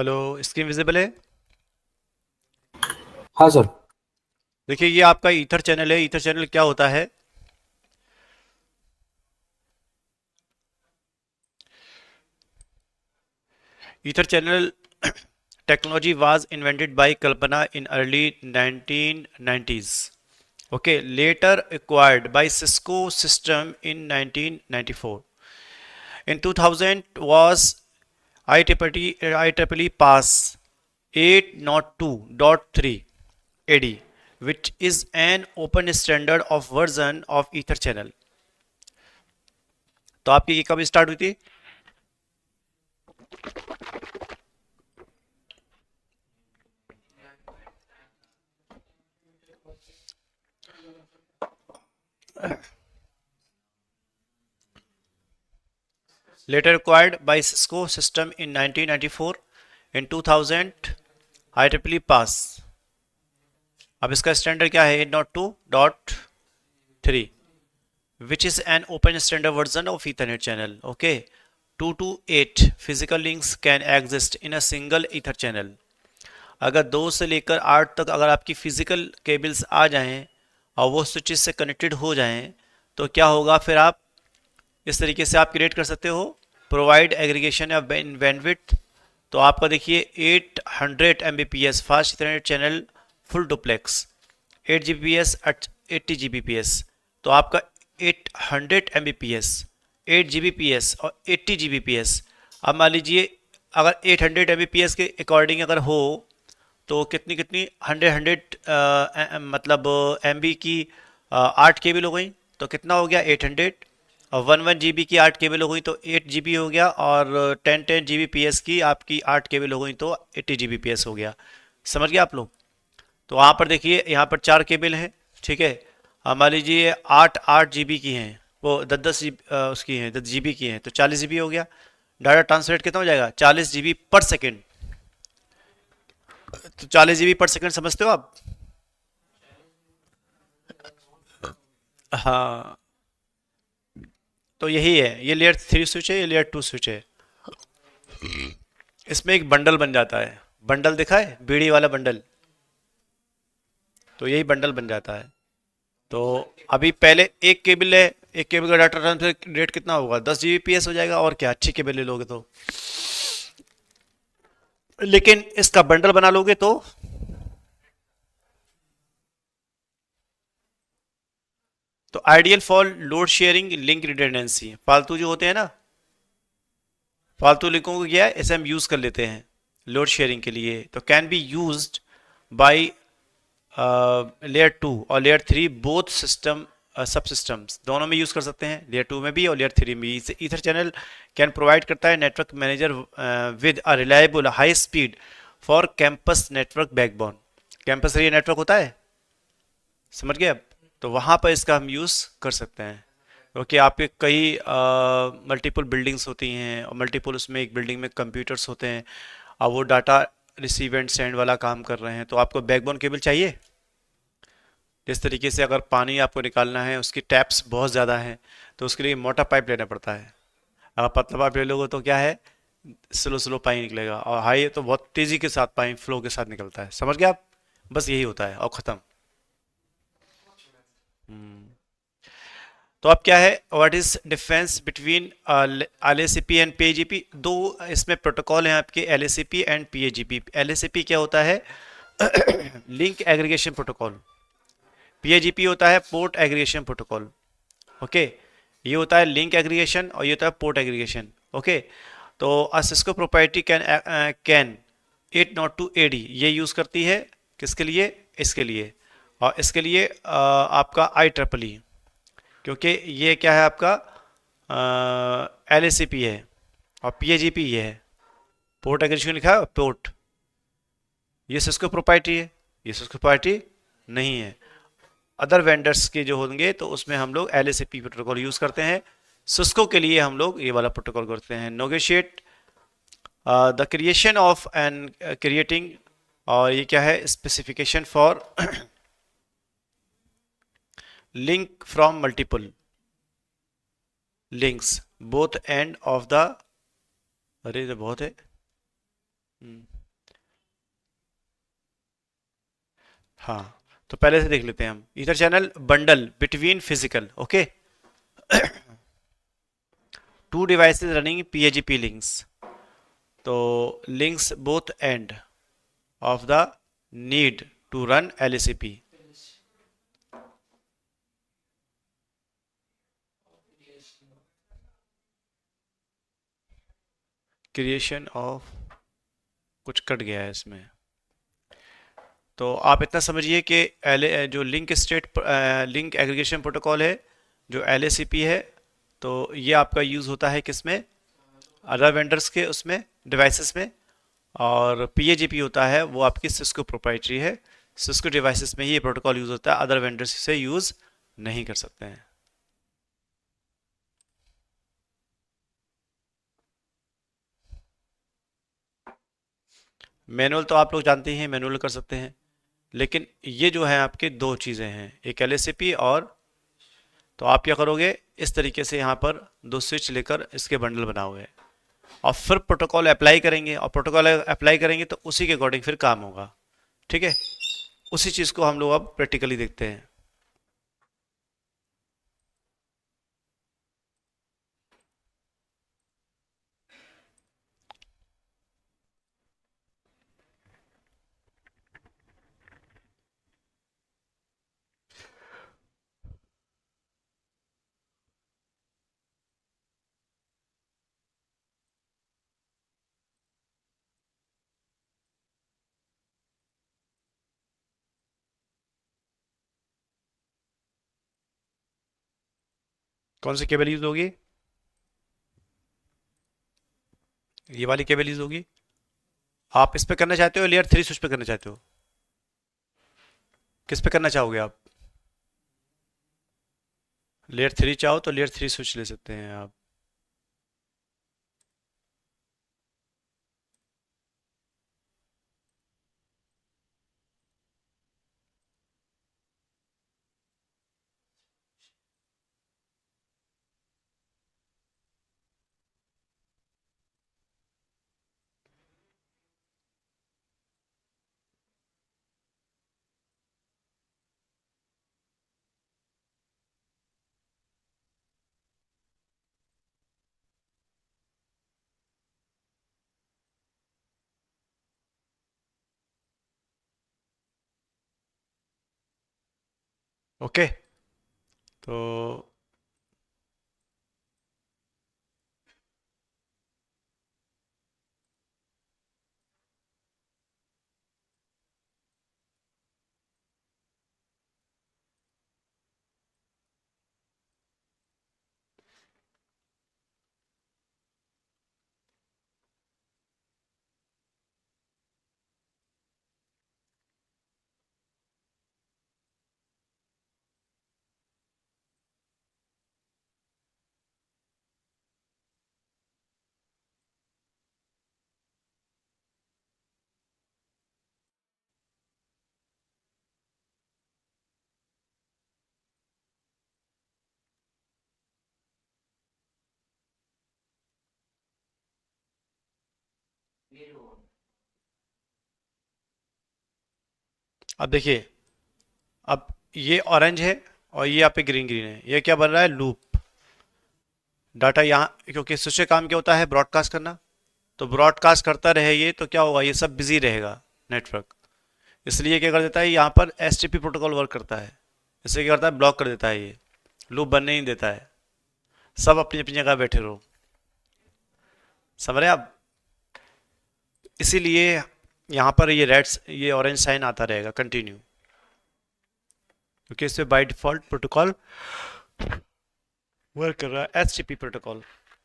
Hello, screen visible है? हाँ sir. देखिए, ये आपका ईथर चैनल है। ईथर चैनल क्या होता है? Ether channel technology was invented by Kalpana in early 1990s. Okay, later acquired by Cisco System in 1994. In 2000 was IEEE pass 802.3 AD, which is an open standard of version of Ether channel. तो आपकी ये कब start हुई थी? Later acquired by Cisco System in 1994. In 2000 IEEE pass. अब इसका standard क्या है? 802.3, which is an open standard version of Ethernet channel. Okay, 2 to 8 physical links can exist in a single Ether channel. अगर 2 से लेकर 8 तक अगर आपकी फिजिकल केबल्स आ जाएं और वो स्विचेस से कनेक्टेड हो जाएं, तो क्या होगा फिर? आप इस तरीके से आप क्रिएट कर सकते हो, प्रोवाइड एग्रीगेशन या बैंडविड्थ। तो आपका देखिए 800 Mbps fast Ethernet channel full duplex, 8 Gbps 80 Gbps। तो आपका 800 Mbps, 8 Gbps और 80 Gbps। अब मान लीजिए अगर 800 Mbps के अकॉर्डिंग अगर हो तो कितनी कितनी 100 मतलब एम बी की 8 केबल हो गई, तो कितना हो गया? 800। और 1 1 GB की 8 केबल हो गई तो 8 GB हो गया, और 10 Gbps की आपकी 8 केबल हो गई तो 80 Gbps हो गया। समझ गए आप लोग? तो वहाँ पर देखिए, यहाँ पर 4 केबल हैं, ठीक है। अब मान लीजिए 8 8 GB की हैं, वो 10 10 उसकी हैं, 10 GB की हैं, तो 40 GB हो गया। डाटा ट्रांसलेट कितना हो जाएगा? 40 GB पर सेकेंड। तो 40 GB पर सेकेंड समझते हो आप? हाँ, तो यही है, ये लेयर 3 स्विच है, ये लेयर 2 स्विच है। इसमें एक बंडल बन जाता है। बंडल दिखा है, बीड़ी वाला बंडल? तो यही बंडल बन जाता है। तो अभी पहले एक केबल है, एक केबल का डाटा ट्रांसफर रेट कितना होगा? 10 Gbps हो जाएगा। और क्या, अच्छी केबल ले लोगे तो। लेकिन इसका बंडल बना लोगे तो ideal for load sharing link redundancy. फालतू जो होते हैं ना, फालतू लिंकों को क्या है, ऐसे हम यूज कर लेते हैं लोड शेयरिंग के लिए। तो can be used by layer 2 और लेयर 3 बोथ सिस्टम सब सिस्टम्स, दोनों में यूज कर सकते हैं, लेयर 2 में भी और लेयर 3 में भी। ईथर चैनल कैन प्रोवाइड करता है network manager with a reliable high speed for campus network backbone. Campus area network होता है, समझ गए अब? तो वहाँ पर इसका हम यूज़ कर सकते हैं, क्योंकि आपके कई मल्टीपल बिल्डिंग्स होती हैं और मल्टीपल उसमें एक बिल्डिंग में कंप्यूटर्स होते हैं, और वो डाटा रिसीव एंड सेंड वाला काम कर रहे हैं, तो आपको बैकबोन केबल चाहिए। जिस तरीके से अगर पानी आपको निकालना है, उसकी टैप्स बहुत ज़्यादा हैं, तो उसके लिए मोटा पाइप लेना पड़ता है। अगर पतला पाइप ले लोगे तो क्या है, स्लो स्लो पानी निकलेगा, और हाई तो बहुत तेज़ी के साथ पानी फ्लो के साथ निकलता है। समझ गए आप? बस यही होता है और ख़त्म। तो अब क्या है, what is difference between L A C P and P A G P? दो इसमें प्रोटोकॉल हैं आपके, L A C P and P A G P. L A C P क्या होता है? Link aggregation protocol. P A G P होता है port aggregation protocol. Okay, ये होता है लिंक एग्रीगेशन और ये होता है पोर्ट एग्रीगेशन। ओके, तो सिस्को प्रोप्राइटरी कैन 802 AD ये यूज़ करती है किसके लिए? इसके लिए। और इसके लिए आपका आई ट्रिपल ई, क्योंकि ये क्या है आपका, एल ए सी पी है और पी ए जी पी ये है। पोर्ट एग्रीगेशन लिखा है, पोर्ट। ये सिस्को प्रोप्राइटरी है, ये सिस्को प्रोप्राइटरी नहीं है। अदर वेंडर्स के जो होंगे तो उसमें हम लोग L A C P protocol use करते हैं। सिस्को के लिए हम लोग ये वाला प्रोटोकॉल करते हैं। Negotiate the creation of and creating, और ये क्या है, specification for link from multiple links both end of the, अरे ये बहुत है, हम्म, हाँ, तो पहले से देख लेते हैं हम। Ether channel bundle between physical, okay, two devices running PAGP links, तो links both end of the need to run LACP, creation of, कुछ कट गया है इसमें। तो आप इतना समझिए कि जो लिंक एग्रीगेशन प्रोटोकॉल है, जो LACP है, तो ये आपका यूज़ होता है किसमें, अदर वेंडर्स के उसमें, डिवाइसेस में। और PAGP होता है वो आपकी सिस्को प्रोप्राइटरी है, सिस्को डिवाइसेस में ही ये प्रोटोकॉल यूज़ होता है, अदर वेंडर्स से यूज़ नहीं कर सकते हैं। मैनुअल तो आप लोग जानते ही हैं, मैनुअल कर सकते हैं, लेकिन ये जो है आपके दो चीज़ें हैं, एक LACP और, तो आप क्या करोगे, इस तरीके से यहाँ पर दो स्विच लेकर इसके बंडल बनाओगे और फिर प्रोटोकॉल अप्लाई करेंगे, और प्रोटोकॉल अप्लाई करेंगे तो उसी के अकॉर्डिंग फिर काम होगा। ठीक है, उसी चीज़ को हम लोग अब प्रैक्टिकली देखते हैं। कौन सी केबल यूज होगी, ये वाली केबल यूज होगी। आप इस पे करना चाहते हो, लेयर 3 स्विच पे करना चाहते हो, किस पे करना चाहोगे आप। लेयर 3 चाहो तो लेयर 3 स्विच ले सकते हैं आप। ओके, तो अब देखिए, अब ये ऑरेंज है और ये यहाँ पे ग्रीन ग्रीन है, ये क्या बन रहा है, लूप। डाटा यहाँ, क्योंकि स्विच का काम क्या होता है, ब्रॉडकास्ट करना, तो ब्रॉडकास्ट करता रहे ये, तो क्या होगा, ये सब बिजी रहेगा नेटवर्क। इसलिए क्या कर देता है, यहाँ पर STP प्रोटोकॉल वर्क करता है, इससे क्या करता है, ब्लॉक कर देता है, ये लूप बनने नहीं देता है, सब अपनी अपनी जगह बैठे रहो। समझ रहे हैं आप। इसीलिए यहाँ पर ये ये ऑरेंज साइन आता रहेगा कंटिन्यू, क्योंकि इसमें बाय डिफॉल्ट प्रोटोकॉल वर्क कर रहा है, HTTP प्रोटोकॉल।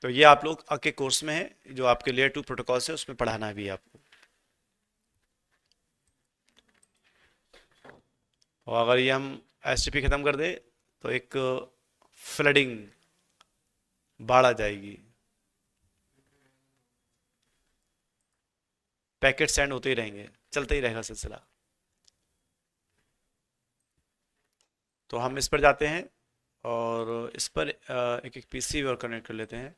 तो ये आप लोग आपके कोर्स में है, जो आपके लेयर 2 प्रोटोकॉल से उसमें पढ़ाना भी है आपको। और अगर ये हम HTTP खत्म कर दे तो एक फ्लडिंग, बाढ़ आ जाएगी, पैकेट सेंड होते ही रहेंगे, चलते ही रहेगा सिलसिला। तो हम इस पर जाते हैं और इस पर एक एक PC और कनेक्ट कर लेते हैं।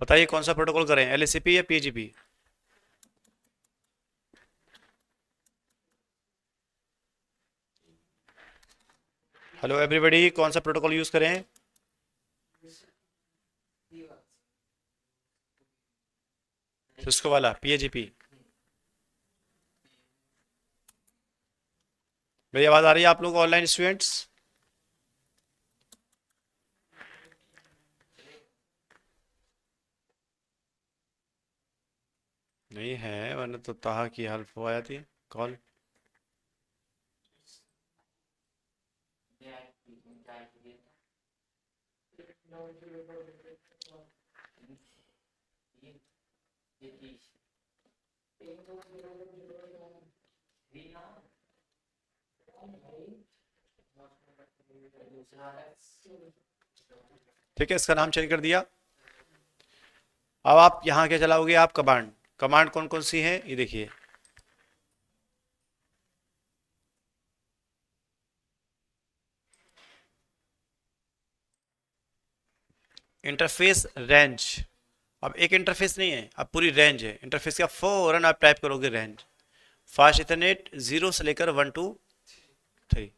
बताइए कौन सा प्रोटोकॉल करें, LACP या PGP? हेलो एवरीबॉडी, कौन सा प्रोटोकॉल यूज करें? सिस्को वाला PAGP। मेरी आवाज आ रही है आप लोग ऑनलाइन स्टूडेंट्स? नहीं है, वरना तो ताहा की हेल्प हो आया थी कॉल। ठीक है, इसका नाम चेंज कर दिया। अब आप यहाँ क्या चलाओगे, आप कमांड। कमांड कौन कौन सी है ये देखिए। Interface range. अब एक इंटरफेस नहीं है, अब पूरी रेंज है इंटरफेस का। फौरन आप टाइप करोगे रेंज। फास्ट इथरनेट 0 से लेकर 1 2 3।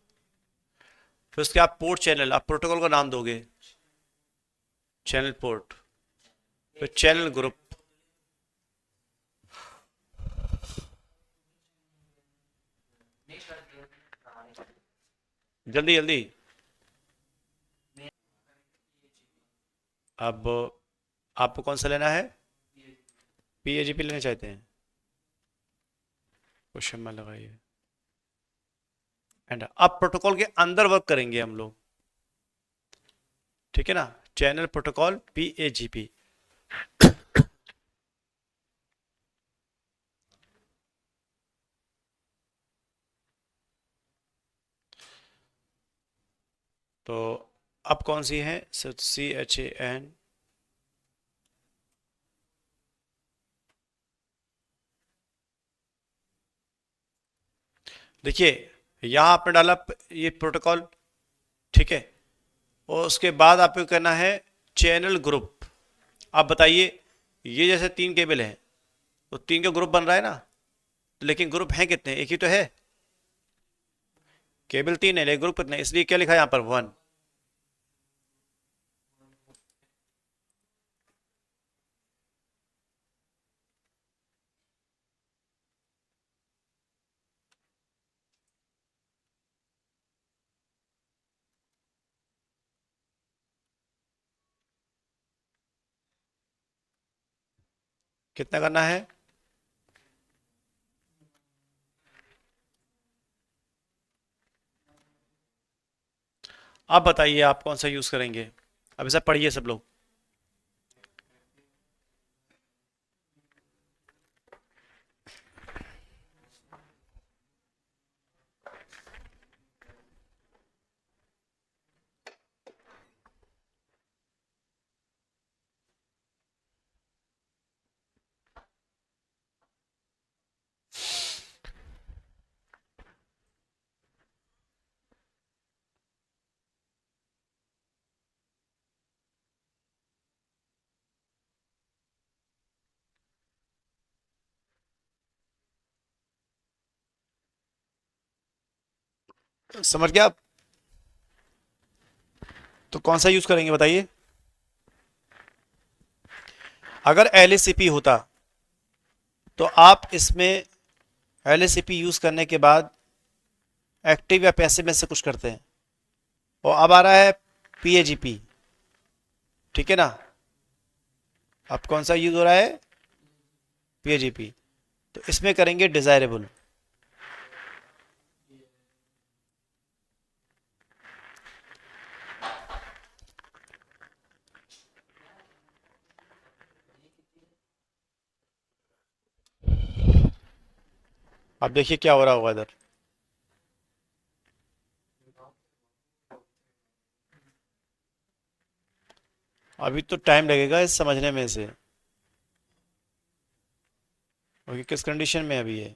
फिर उसके आप पोर्ट चैनल, आप प्रोटोकॉल का नाम दोगे चैनल पोर्ट। फिर चैनल ग्रुप। जल्दी जल्दी। अब आपको कौन सा लेना है? PAGP लेना चाहते हैं? क्वेश्चन में लगाइए। एंड अब प्रोटोकॉल के अंदर वर्क करेंगे हम लोग, ठीक है ना। Channel protocol PAGP। तो अब कौन सी है? CHAN। देखिए यहां आपने डाला ये प्रोटोकॉल, ठीक है। और उसके बाद आपको करना है चैनल ग्रुप। आप बताइए, ये जैसे 3 केबल हैं तो 3 का ग्रुप बन रहा है ना, लेकिन ग्रुप हैं कितने? एक ही तो है। केबल 3 है लेकिन ग्रुप कितने, इसलिए क्या लिखा है यहाँ पर 1। कितना करना है? आप बताइए आप कौन सा यूज करेंगे। अब ऐसा पढ़िए सब लोग। समझ गया आप? तो कौन सा यूज करेंगे बताइए। अगर LACP होता तो आप इसमें LACP यूज करने के बाद एक्टिव या पैसिव में से कुछ करते हैं। और अब आ रहा है PAGP, ठीक है ना। अब कौन सा यूज हो रहा है? PAGP। तो इसमें करेंगे डिजायरेबल। अब देखिए क्या हो रहा होगा इधर। अभी तो टाइम लगेगा इस समझने में से, क्योंकि किस कंडीशन में अभी है।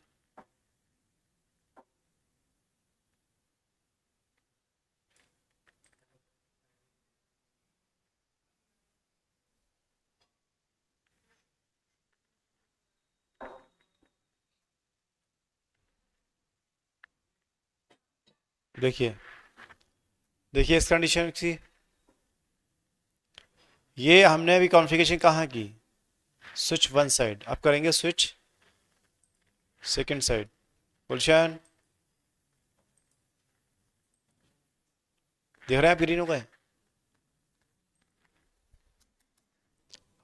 देखिए, देखिए इस कंडीशन की, ये हमने अभी कॉन्फ़िगरेशन कहाँ की, स्विच वन साइड, अब करेंगे स्विच सेकंड साइड। गुलशन, देख रहे हैं आप ग्रीन हो गए,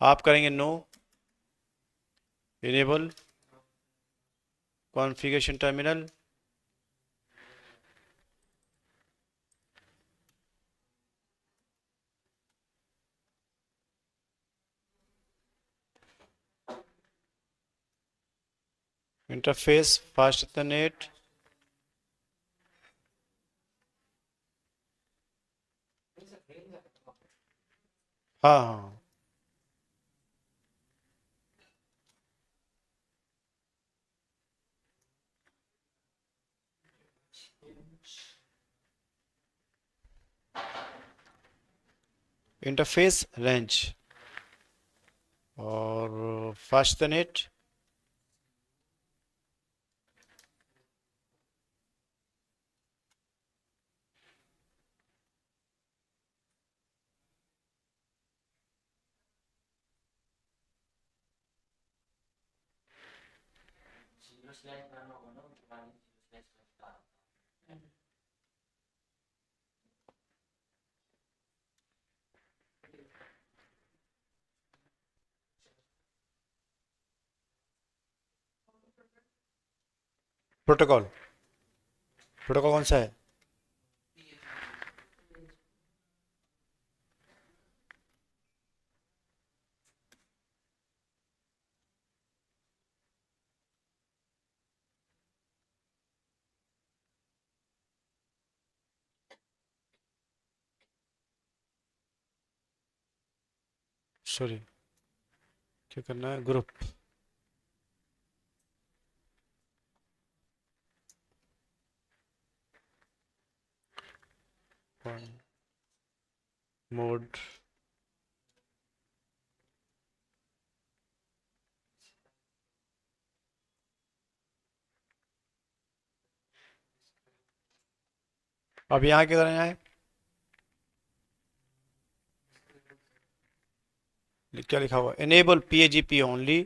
आप करेंगे no, enable configuration terminal, interface fast ethernet, हाँ हाँ, इंटरफेस रेंज और फास्ट इथरनेट, प्रोटोकॉल, प्रोटोकॉल कौन सा है, सॉरी, क्या करना है, ग्रुप, मोड, अब यहाँ क्या करना है, क्या लिखा हुआ, इनेबल पीएजीपी ओनली,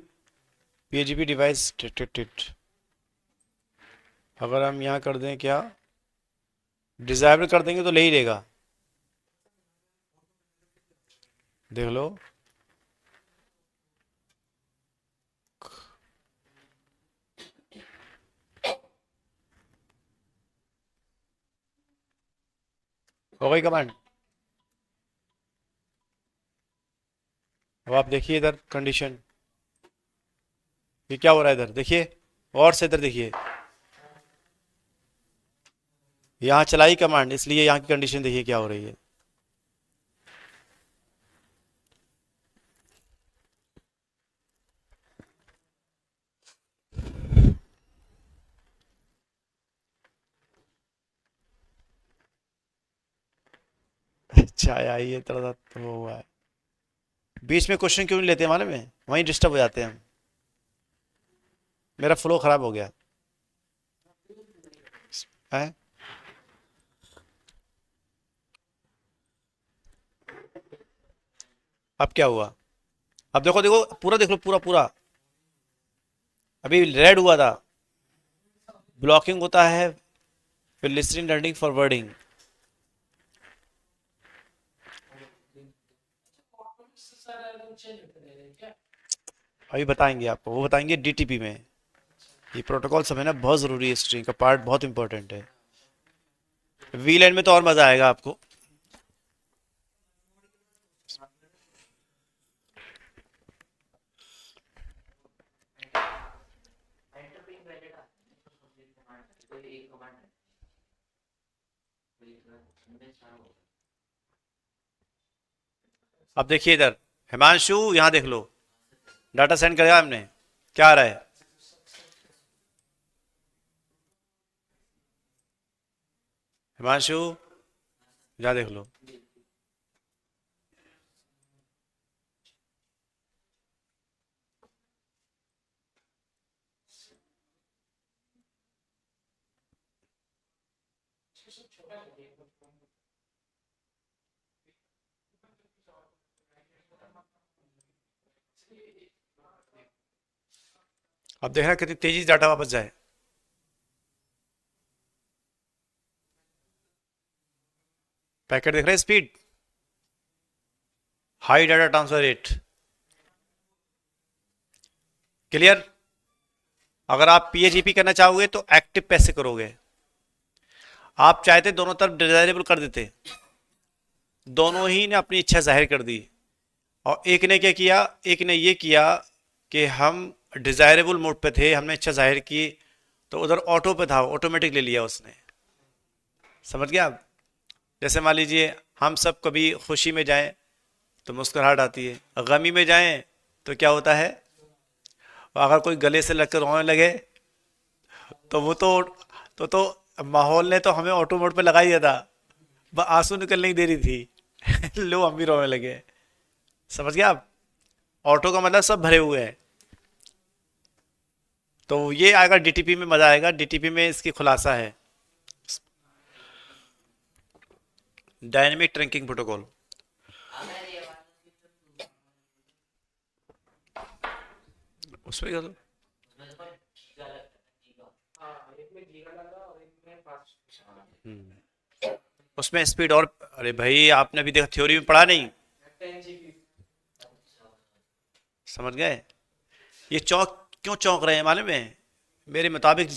पीएजीपी डिवाइस डिटेक्टेड, अगर हम यहाँ कर दें क्या, डिजायबल कर देंगे तो ले ही लेगा, देख लो, हो गई कमांड। अब आप देखिए इधर कंडीशन, ये क्या हो रहा है इधर देखिए, और से इधर देखिए, यहाँ चलाई कमांड, इसलिए यहाँ की कंडीशन देखिए क्या हो रही है। अच्छा आई है, थोड़ा सा तो हुआ है, बीच में क्वेश्चन क्यों नहीं लेते मालूम है, वहीं डिस्टर्ब हो जाते हैं हम, मेरा फ्लो खराब हो गया है। अब क्या हुआ, अब देखो देखो पूरा देख लो, पूरा पूरा, अभी रेड हुआ था, ब्लॉकिंग होता है, फिर लिसनिंग लर्निंग फॉरवर्डिंग, अभी बताएंगे आपको, वो बताएंगे डीटीपी में, ये प्रोटोकॉल सब है ना बहुत ज़रूरी है, स्ट्रिंग का पार्ट बहुत इंपॉर्टेंट है, वी लैन में तो और मज़ा आएगा आपको। अब देखिए इधर, हिमांशु यहाँ देख लो, डाटा सेंड करेगा हमने, क्या आ रहा है, हिमांशु यहाँ देख लो, अब देखना कितनी तेजी से डाटा वापस जाए। पैकेट देख रहे हैं, speed, high data transfer rate. Clear? अगर आप पीएचईपी करना चाहोगे तो एक्टिव पैसे करोगे। आप चाहते दोनों तरफ डिजायरेबल कर देते, दोनों ही ने अपनी इच्छा जाहिर कर दी, और एक ने क्या किया, एक ने ये किया कि हम डिजायरेबल मोड पे थे, हमने इच्छा जाहिर की, तो उधर ऑटो पे था, ऑटोमेटिक ले लिया उसने। समझ गया आप? जैसे मान लीजिए हम सब कभी खुशी में जाएं तो मुस्कुराहट आती है, गमी में जाएं तो क्या होता है, अगर कोई गले से लगकर रोने लगे तो वो तो माहौल ने तो हमें ऑटो मोड पे लगा ही दिया था, आंसू निकल नहीं दे रही थी लो हम भी रोने लगे। समझ गया आप? ऑटो का मतलब सब भरे हुए हैं। तो ये आएगा डीटीपी में, मजा आएगा। डीटीपी में इसकी खुलासा है, डायनेमिक ट्रंकिंग प्रोटोकॉल। उसमें क्या उसमें स्पीड और, अरे भाई आपने अभी देखा, थ्योरी में पढ़ा नहीं? समझ गए? ये चौंक क्यों चौंक रहे हैं मालूम है? मेरे मुताबिक